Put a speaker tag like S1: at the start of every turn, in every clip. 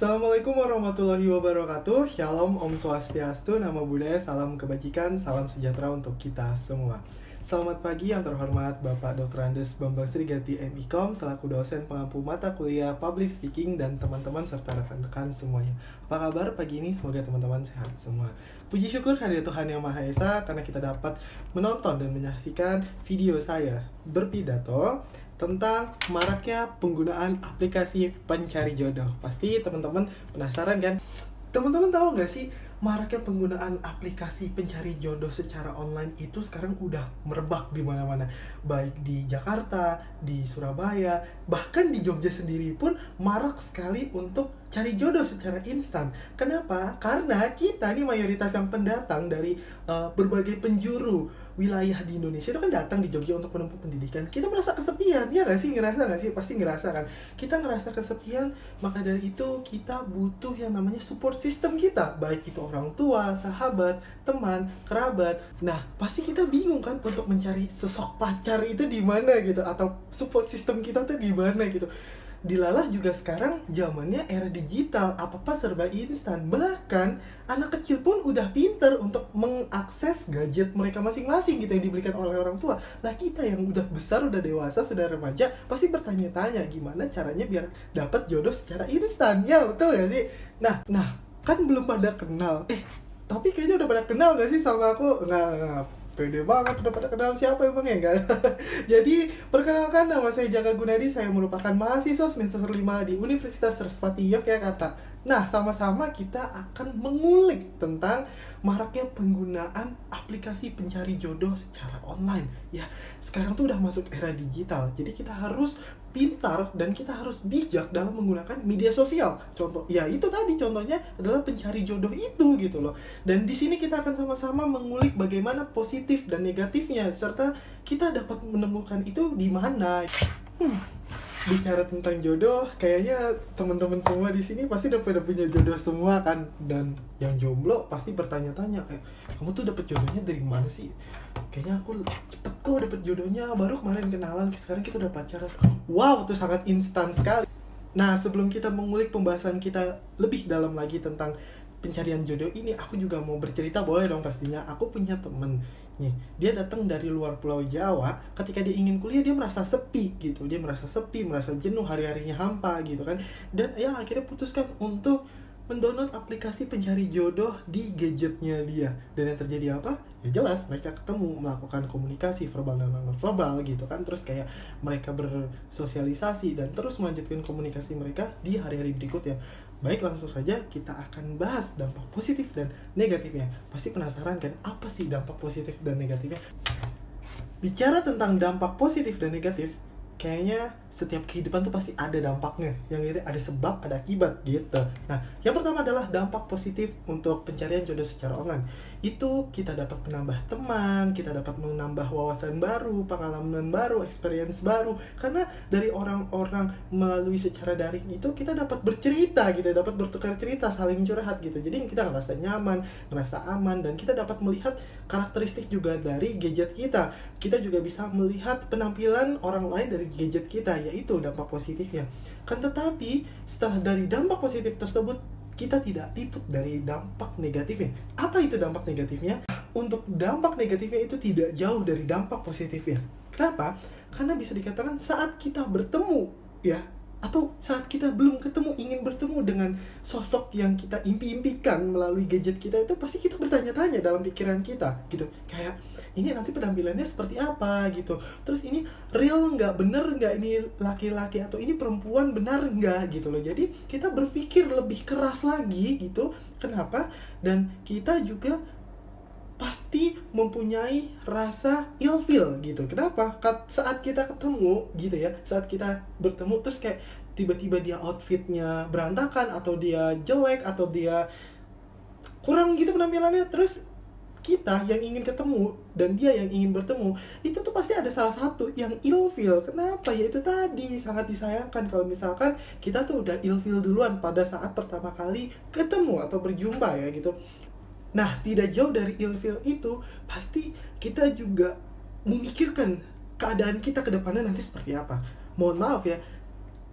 S1: Assalamualaikum warahmatullahi wabarakatuh. Shalom, Om Swastiastu, Namo Buddhaya, salam kebajikan, salam sejahtera untuk kita semua. Selamat pagi yang terhormat Bapak Dr. Andes Bambang Srigati MIKOM selaku dosen pengampu mata kuliah Public Speaking dan teman-teman serta rekan-rekan semuanya. Apa kabar pagi ini? Semoga teman-teman sehat semua. Puji syukur hadirat Tuhan Yang Maha Esa karena kita dapat menonton dan menyaksikan video saya berpidato tentang maraknya penggunaan aplikasi pencari jodoh. Pasti teman-teman penasaran kan? Teman-teman tahu nggak sih, maraknya penggunaan aplikasi pencari jodoh secara online itu sekarang udah merebak di mana-mana. Baik di Jakarta, di Surabaya, bahkan di Jogja sendiri pun marak sekali untuk cari jodoh secara instan. Kenapa? Karena kita nih mayoritas yang pendatang dari berbagai penjuru wilayah di Indonesia itu kan datang di Jogja untuk menempuh pendidikan. Kita merasa kesepian, ya nggak sih? Ngerasa nggak sih? Pasti ngerasa kan? Kita ngerasa kesepian, maka dari itu kita butuh yang namanya support system kita. Baik itu orang tua, sahabat, teman, kerabat. Nah, pasti kita bingung kan untuk mencari sosok pacar itu di mana gitu, atau support system kita tuh di mana gitu. Dilalah juga sekarang zamannya era digital, apa-apa serba instan. Bahkan anak kecil pun udah pinter untuk mengakses gadget mereka masing-masing gitu yang diberikan oleh orang tua. Lah kita yang udah besar, udah dewasa, sudah remaja, pasti bertanya-tanya gimana caranya biar dapat jodoh secara instan. Ya betul ya sih? Nah, kan belum pada kenal. Tapi kayaknya udah pada kenal gak sih sama aku? Nggak. Pede banget, udah pada kenal siapa emang ya enggak? Jadi, perkenalkan, nama saya Jaka Gunadi, saya merupakan mahasiswa semester 5 di Universitas Sarasvati Yogyakarta. Nah, sama-sama kita akan mengulik tentang maraknya penggunaan aplikasi pencari jodoh secara online. Ya, sekarang tuh udah masuk era digital, jadi kita harus pintar dan kita harus bijak dalam menggunakan media sosial. Contoh, ya itu tadi contohnya adalah pencari jodoh itu gitu loh. Dan di sini kita akan sama-sama mengulik bagaimana positif dan negatifnya serta kita dapat menemukan itu di mana. Bicara tentang jodoh, kayaknya teman-teman semua di sini pasti udah pada punya jodoh semua kan. Dan yang jomblo pasti bertanya-tanya kayak, kamu tuh dapet jodohnya dari mana sih? Kayaknya aku cepet kok dapet jodohnya, baru kemarin kenalan, sekarang kita udah pacaran. Wow, itu sangat instan sekali. Nah, sebelum kita mengulik pembahasan kita lebih dalam lagi tentang pencarian jodoh ini, aku juga mau bercerita, boleh dong pastinya. Aku punya temen nih, dia datang dari luar Pulau Jawa. Ketika dia ingin kuliah, dia merasa sepi gitu. Dia merasa sepi, merasa jenuh, hari-harinya hampa gitu kan. Dan ya akhirnya putuskan untuk mendownload aplikasi pencari jodoh di gadgetnya dia. Dan yang terjadi apa? Ya jelas, mereka ketemu, melakukan komunikasi verbal dan non-verbal gitu kan. Terus kayak mereka bersosialisasi dan terus melanjutkan komunikasi mereka di hari-hari berikutnya. Baik, langsung saja kita akan bahas dampak positif dan negatifnya. Pasti penasaran kan, apa sih dampak positif dan negatifnya? Bicara tentang dampak positif dan negatif, kayaknya setiap kehidupan tuh pasti ada dampaknya. Yang ini ada sebab, ada akibat gitu. Nah, yang pertama adalah dampak positif untuk pencarian jodoh secara online. Itu kita dapat menambah teman, kita dapat menambah wawasan baru, pengalaman baru, experience baru. Karena dari orang-orang melalui secara daring itu kita dapat bercerita gitu, dapat bertukar cerita, saling curhat gitu. Jadi kita ngerasa nyaman, ngerasa aman, dan kita dapat melihat karakteristik juga dari gadget kita. Kita juga bisa melihat penampilan orang lain dari gadget kita, yaitu dampak positifnya. Kan tetapi setelah dari dampak positif tersebut, kita tidak luput dari dampak negatifnya. Apa itu dampak negatifnya? Untuk dampak negatifnya itu tidak jauh dari dampak positifnya. Kenapa? Karena bisa dikatakan saat kita bertemu ya, atau saat kita belum ketemu, ingin bertemu dengan sosok yang kita impi-impikan melalui gadget kita, itu pasti kita bertanya-tanya dalam pikiran kita gitu. Kayak, ini nanti penampilannya seperti apa gitu. Terus ini real nggak, bener nggak ini laki-laki atau ini perempuan benar nggak gitu loh. Jadi kita berpikir lebih keras lagi gitu. Kenapa? Dan kita juga pasti mempunyai rasa ilfeel gitu. Kenapa? Saat kita ketemu gitu ya, saat kita bertemu terus kayak tiba-tiba dia outfitnya berantakan, atau dia jelek, atau dia kurang gitu penampilannya, terus kita yang ingin ketemu dan dia yang ingin bertemu, itu tuh pasti ada salah satu yang ilfeel. Kenapa? Ya itu tadi, sangat disayangkan kalau misalkan kita tuh udah ilfeel duluan pada saat pertama kali ketemu atau berjumpa ya gitu. Nah, tidak jauh dari ilfeel itu, pasti kita juga memikirkan keadaan kita ke depannya nanti seperti apa. Mohon maaf ya,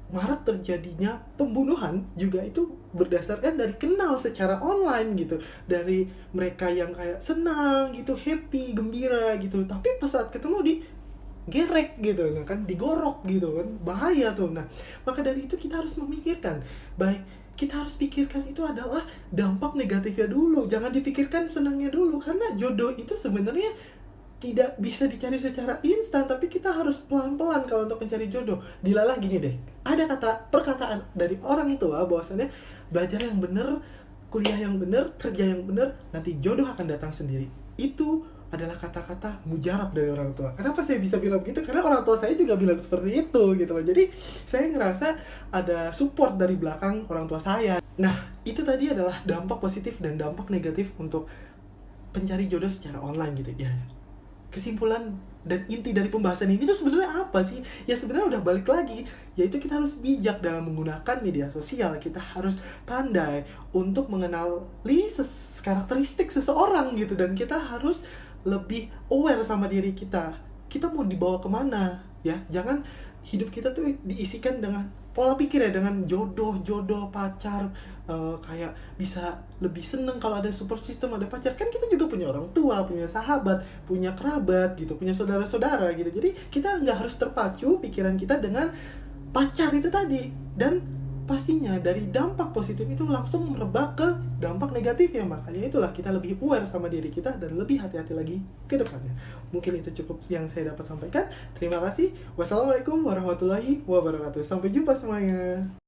S1: marak terjadinya pembunuhan juga itu berdasarkan dari kenal secara online gitu, dari mereka yang kayak senang gitu, happy, gembira gitu, tapi pas saat ketemu di gerek gitu, nah kan digorok gitu kan, bahaya tuh. Nah, maka dari itu kita harus memikirkan baik, kita harus pikirkan itu adalah dampak negatifnya dulu, jangan dipikirkan senangnya dulu, karena jodoh itu sebenarnya tidak bisa dicari secara instan, tapi kita harus pelan-pelan kalau untuk mencari jodoh. Dilalah gini deh, ada perkataan dari orang tua bahwasannya belajar yang benar, kuliah yang benar, kerja yang benar, nanti jodoh akan datang sendiri. Itu adalah kata-kata mujarab dari orang tua. Kenapa saya bisa bilang begitu? Karena orang tua saya juga bilang seperti itu gitu loh. Jadi saya ngerasa ada support dari belakang orang tua saya. Nah, itu tadi adalah dampak positif dan dampak negatif untuk pencari jodoh secara online gitu ya. Kesimpulan dan inti dari pembahasan ini tuh sebenarnya apa sih? Ya sebenarnya udah balik lagi, yaitu kita harus bijak dalam menggunakan media sosial. Kita harus pandai untuk mengenali karakteristik seseorang gitu, dan kita harus lebih aware sama diri kita. Kita mau dibawa kemana ya? Jangan hidup kita tuh diisikan dengan pola pikir ya, dengan jodoh pacar, kayak bisa lebih seneng kalau ada support system, ada pacar. Kan kita juga punya orang tua, punya sahabat, punya kerabat gitu, punya saudara-saudara gitu. Jadi kita nggak harus terpacu pikiran kita dengan pacar itu tadi. Dan pastinya dari dampak positif itu langsung merebak ke dampak negatifnya. Makanya itulah kita lebih aware sama diri kita dan lebih hati-hati lagi ke depannya. Mungkin itu cukup yang saya dapat sampaikan. Terima kasih. Wassalamualaikum warahmatullahi wabarakatuh. Sampai jumpa semuanya.